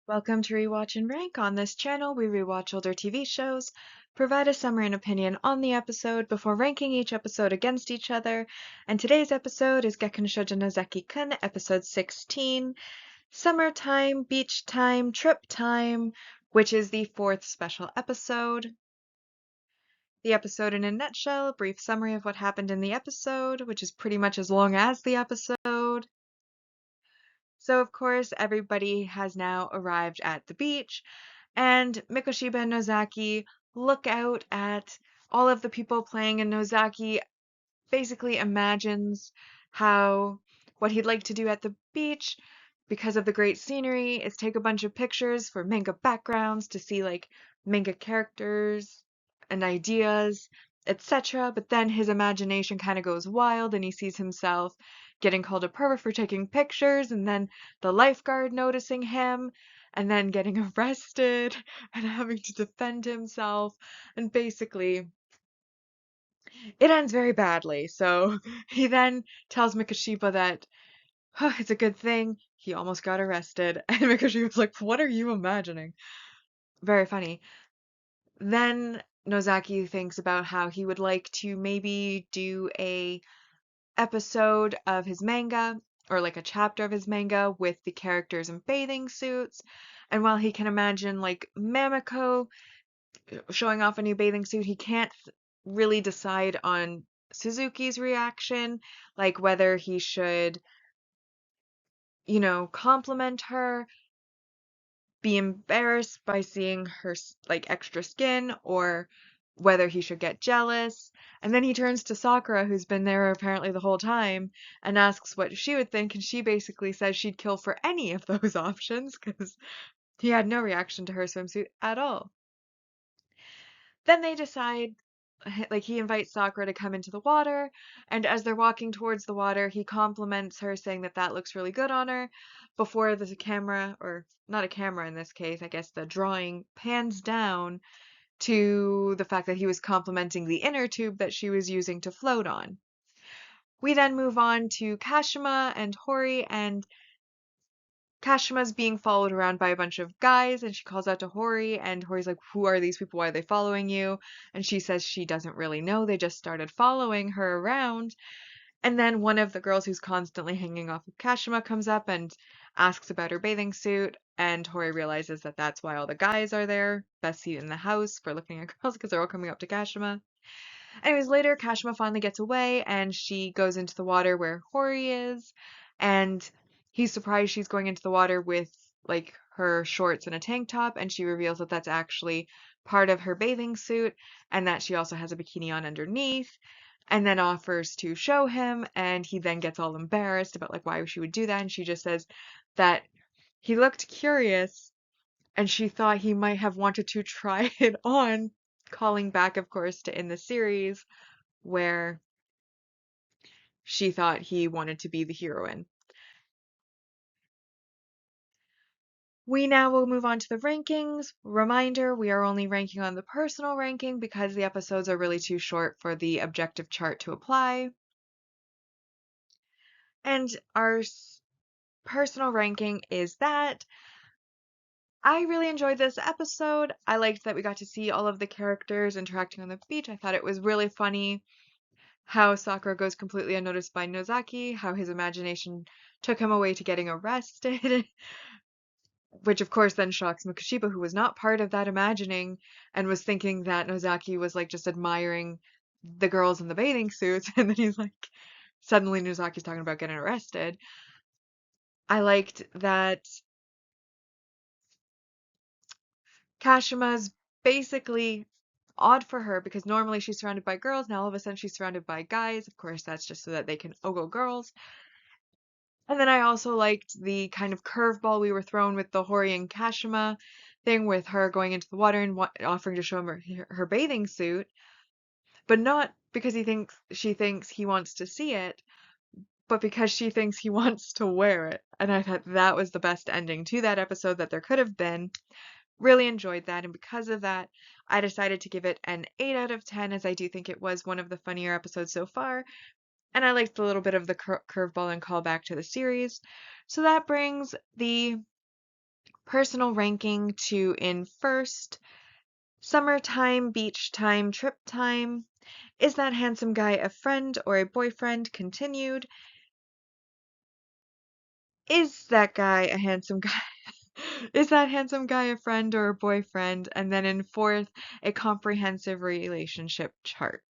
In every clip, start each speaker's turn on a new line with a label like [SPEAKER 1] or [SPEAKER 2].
[SPEAKER 1] Welcome to Rewatch and Rank. On this channel, we rewatch older TV shows, provide a summary and opinion on the episode before ranking each episode against each other. And today's episode is Gekkan Shoujo Nozaki-Kun, episode 16, Summertime, Beach Time, Trip Time, which is the fourth special episode. The episode in a nutshell, a brief summary of what happened in the episode, which is pretty much as long as the episode. So, of course, everybody has now arrived at the beach, and Mikoshiba and Nozaki look out at all of the people playing, and Nozaki basically imagines how what he'd like to do at the beach, because of the great scenery, is take a bunch of pictures for manga backgrounds to see like manga characters and ideas, etc. But then his imagination kind of goes wild and he sees himself getting called a pervert for taking pictures, and then the lifeguard noticing him, and then getting arrested and having to defend himself. And basically, it ends very badly. So he then tells Mikoshiba that it's a good thing he almost got arrested. And Mikoshiba's like, "What are you imagining?" Very funny. Then Nozaki thinks about how he would like to maybe do a episode of his manga, or like a chapter of his manga with the characters in bathing suits. And while he can imagine like Mamiko showing off a new bathing suit, he can't really decide on Suzuki's reaction, like whether he should, compliment her, be embarrassed by seeing her like extra skin, or whether he should get jealous. And then he turns to Sakura, who's been there apparently the whole time, and asks what she would think, and she basically says she'd kill for any of those options because he had no reaction to her swimsuit at all. Then they decide, like, he invites Sakura to come into the water, and as they're walking towards the water, he compliments her, saying that that looks really good on her, before the camera, or not a camera in this case, I guess the drawing pans down to the fact that he was complimenting the inner tube that she was using to float on. We then move on to Kashima and Hori, and Kashima's being followed around by a bunch of guys, and she calls out to Hori, and Hori's like, "Who are these people? Why are they following you?" And she says she doesn't really know. They just started following her around. And then one of the girls who's constantly hanging off of Kashima comes up and asks about her bathing suit, and Hori realizes that that's why all the guys are there. Best seat in the house for looking at girls because they're all coming up to Kashima. Anyways, later Kashima finally gets away and she goes into the water where Hori is, and he's surprised she's going into the water with like her shorts and a tank top, and she reveals that that's actually part of her bathing suit and that she also has a bikini on underneath, and then offers to show him, and he then gets all embarrassed about like why she would do that, and she just says that he looked curious and she thought he might have wanted to try it on, calling back, of course, to in the series where she thought he wanted to be the heroine. We now will move on to the rankings. Reminder, we are only ranking on the personal ranking because the episodes are really too short for the objective chart to apply. And our personal ranking is that I really enjoyed this episode. I liked that we got to see all of the characters interacting on the beach. I thought it was really funny how Sakura goes completely unnoticed by Nozaki, how his imagination took him away to getting arrested, which of course then shocks Mikoshiba, who was not part of that imagining and was thinking that Nozaki was like just admiring the girls in the bathing suits, and then he's like, suddenly Nozaki's talking about getting arrested. I liked that Kashima's basically odd for her because normally she's surrounded by girls, now all of a sudden she's surrounded by guys. Of course, that's just so that they can ogle girls. And then I also liked the kind of curveball we were thrown with the Hori and Kashima thing, with her going into the water and offering to show him her bathing suit, but not because she thinks he wants to see it, but because she thinks he wants to wear it. And I thought that was the best ending to that episode that there could have been. Really enjoyed that, and because of that, I decided to give it an 8 out of 10, as I do think it was one of the funnier episodes so far, and I liked a little bit of the curveball and callback to the series. So that brings the personal ranking to in first, summertime, beach time, trip time, is that handsome guy a friend or a boyfriend continued, is that guy a handsome guy? Is that handsome guy a friend or a boyfriend? And then in fourth, a comprehensive relationship chart.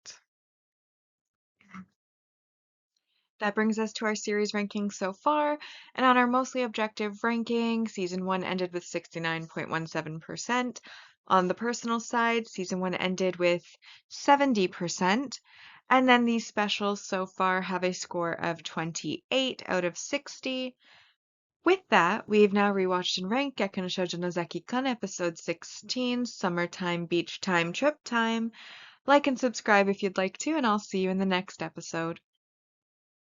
[SPEAKER 1] That brings us to our series rankings so far, and on our mostly objective ranking, season 1 ended with 69.17%. On the personal side, season 1 ended with 70%, and then these specials so far have a score of 28 out of 60. With that, we've now rewatched and ranked Gekkan Shoujo Nozaki-Kun episode 16, Summertime, Beach Time, Trip Time. Like and subscribe if you'd like to, and I'll see you in the next episode.